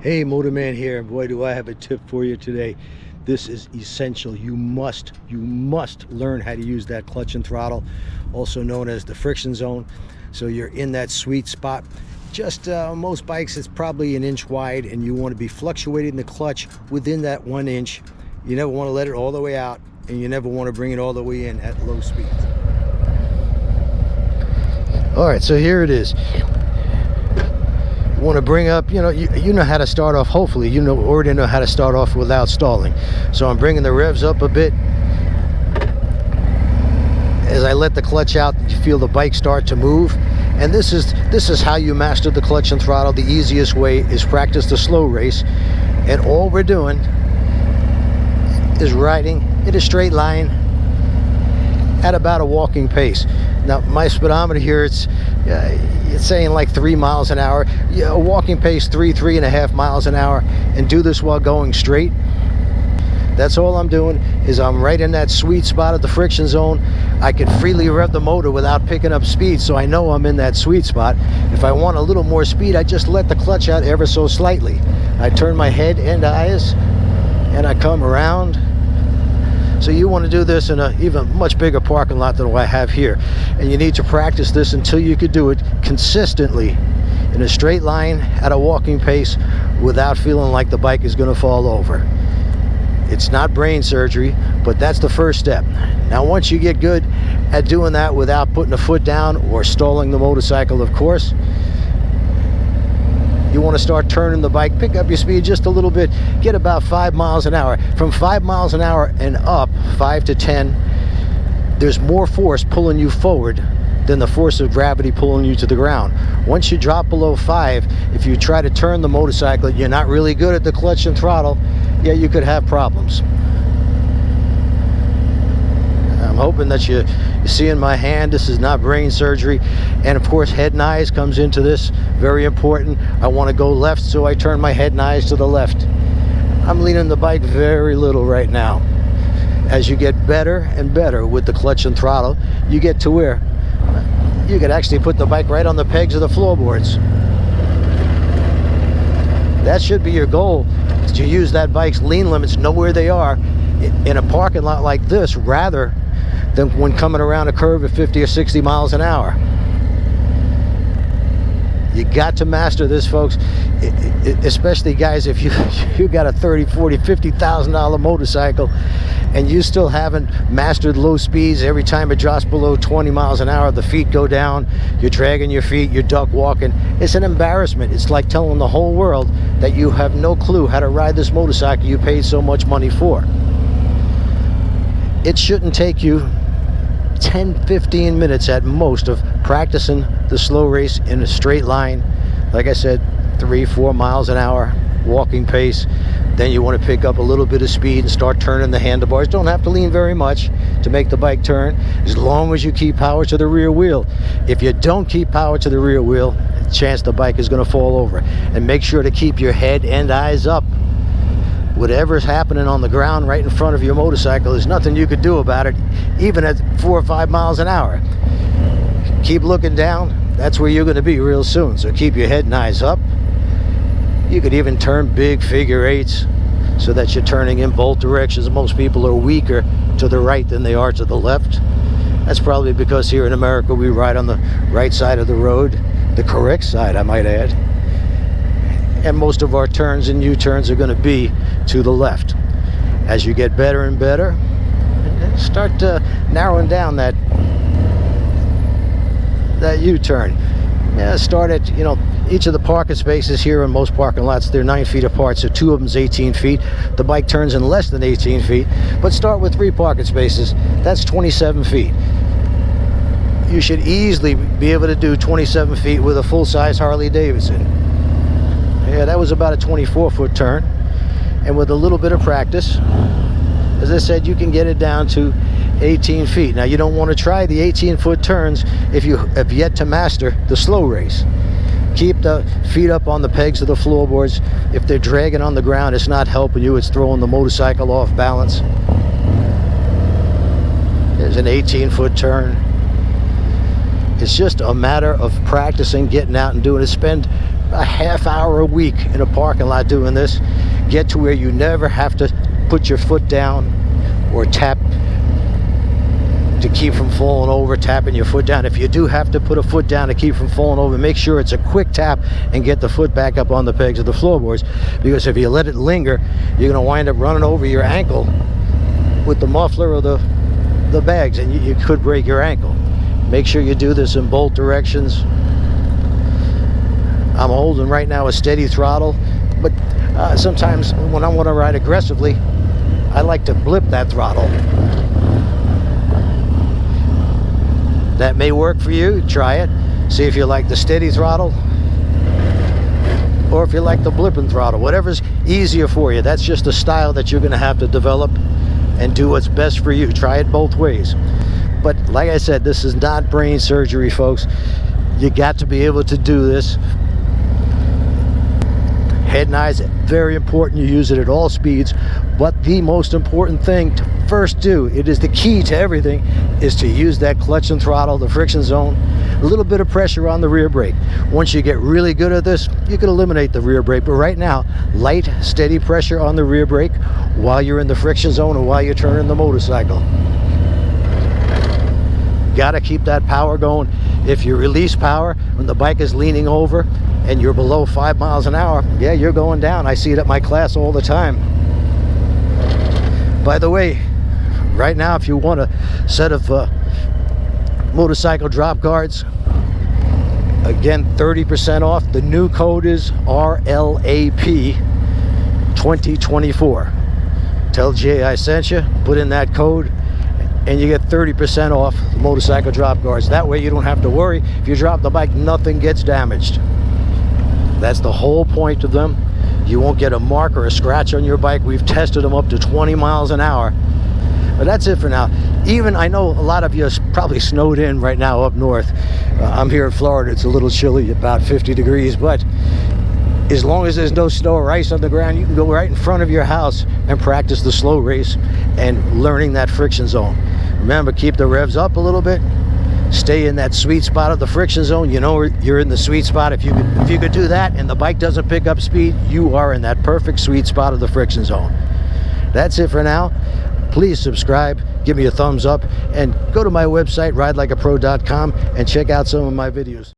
Hey, Motorman here. Boy, do I have a tip for you today. This is essential. You must learn how to use that clutch and throttle, also known as the friction zone. So you're in that sweet spot. Just most bikes, it's probably an inch wide, and you want to be fluctuating the clutch within that 1 inch. You never want to let it all the way out, and you never want to bring it all the way in at low speeds. All right, so here it is. Want to bring up, you know how to start off. Hopefully you already know how to start off without stalling. So I'm bringing the revs up a bit. As I let the clutch out, you feel the bike start to move, and this is how you master the clutch and throttle. The easiest way is practice the slow race, and all we're doing is riding in a straight line at about a walking pace. Now my speedometer here, it's saying like 3 miles an hour. A walking pace 3.5 miles an hour, and do this while going straight. That's all I'm doing. Is I'm right in that sweet spot of the friction zone. I can freely rev the motor without picking up speed, so I know I'm in that sweet spot. If I want a little more speed, I just let the clutch out ever so slightly. I turn my head and eyes, and I come around. So you want to do this in an even much bigger parking lot than what I have here. And you need to practice this until you could do it consistently in a straight line at a walking pace without feeling like the bike is going to fall over. It's not brain surgery, but that's the first step. Now once you get good at doing that without putting a foot down or stalling the motorcycle, of course, you want to start turning the bike, pick up your speed just a little bit, get about 5 miles an hour. From 5 miles an hour and up, 5 to 10, there's more force pulling you forward than the force of gravity pulling you to the ground. Once you drop below 5, if you try to turn the motorcycle, you're not really good at the clutch and throttle, yeah, you could have problems. I'm hoping that you see in my hand, this is not brain surgery. And of course, head and eyes comes into this, very important. I want to go left, so I turn my head and eyes to the left. I'm leaning the bike very little right now. As you get better and better with the clutch and throttle, you get to where you could actually put the bike right on the pegs of the floorboards. That should be your goal, is to use that bike's lean limits, know where they are in a parking lot like this, rather than when coming around a curve at 50 or 60 miles an hour. You got to master this, folks, especially guys, if you got a $30, $40, $50,000 motorcycle and you still haven't mastered low speeds. Every time it drops below 20 miles an hour, the feet go down, you're dragging your feet, you're duck walking. It's an embarrassment. It's like telling the whole world that you have no clue how to ride this motorcycle you paid so much money for. It shouldn't take you 10-15 minutes at most of practicing the slow race in a straight line. Like I said, 3-4 miles an hour walking pace. Then you want to pick up a little bit of speed and start turning the handlebars. Don't have to lean very much to make the bike turn, as long as you keep power to the rear wheel. If you don't keep power to the rear wheel, chance the bike is going to fall over. And make sure to keep your head and eyes up. Whatever's happening on the ground right in front of your motorcycle, there's nothing you could do about it, even at 4 or 5 miles an hour. Keep looking down. That's where you're going to be real soon. So keep your head and eyes up. You could even turn big figure eights so that you're turning in both directions. Most people are weaker to the right than they are to the left. That's probably because here in America we ride on the right side of the road, the correct side, I might add. And most of our turns and U-turns are going to be to the left. As you get better and better, start narrowing down that U-turn. Yeah, start at, each of the parking spaces here in most parking lots, they're 9 feet apart, so 2 of them's 18 feet. The bike turns in less than 18 feet, but start with 3 parking spaces. That's 27 feet. You should easily be able to do 27 feet with a full-size Harley Davidson. Yeah, that was about a 24-foot turn. And with a little bit of practice, as I said, you can get it down to 18 feet. Now, you don't want to try the 18-foot turns if you have yet to master the slow race. Keep the feet up on the pegs of the floorboards. If they're dragging on the ground, it's not helping you, it's throwing the motorcycle off balance. There's an 18-foot turn. It's just a matter of practicing, getting out and doing it. Spend a half hour a week in a parking lot doing this. Get to where you never have to put your foot down or tap to keep from falling over, tapping your foot down. If you do have to put a foot down to keep from falling over, make sure it's a quick tap and get the foot back up on the pegs of the floorboards, because if you let it linger, you're going to wind up running over your ankle with the muffler or the bags, and you could break your ankle. Make sure you do this in both directions. I'm holding right now a steady throttle, but sometimes when I want to ride aggressively, I like to blip that throttle. That may work for you. Try it. See if you like the steady throttle or if you like the blipping throttle. Whatever's easier for you. That's just a style that you're going to have to develop and do what's best for you. Try it both ways. But like I said, this is not brain surgery, folks. You got to be able to do this. Head and eyes, very important. You use it at all speeds. But the most important thing to first do, it is the key to everything, is to use that clutch and throttle, the friction zone, a little bit of pressure on the rear brake. Once you get really good at this, you can eliminate the rear brake. But right now, light, steady pressure on the rear brake while you're in the friction zone and while you're turning the motorcycle. Got to keep that power going. If you release power when the bike is leaning over and you're below 5 miles an hour, yeah, you're going down. I see it at my class all the time. By the way, right now, if you want a set of motorcycle drop guards, again, 30% off. The new code is RLAP 2024. Tell Jay I sent you, put in that code, and you get 30% off the motorcycle drop guards. That way you don't have to worry. If you drop the bike, nothing gets damaged. That's the whole point of them. You won't get a mark or a scratch on your bike. We've tested them up to 20 miles an hour. But that's it for now. Even, I know a lot of you are probably snowed in right now up north. I'm here in Florida. It's a little chilly, about 50 degrees, but as long as there's no snow or ice on the ground, you can go right in front of your house and practice the slow race and learning that friction zone. Remember, keep the revs up a little bit. Stay in that sweet spot of the friction zone. You know you're in the sweet spot. If you could do that and the bike doesn't pick up speed, you are in that perfect sweet spot of the friction zone. That's it for now. Please subscribe, give me a thumbs up, and go to my website, ridelikeapro.com, and check out some of my videos.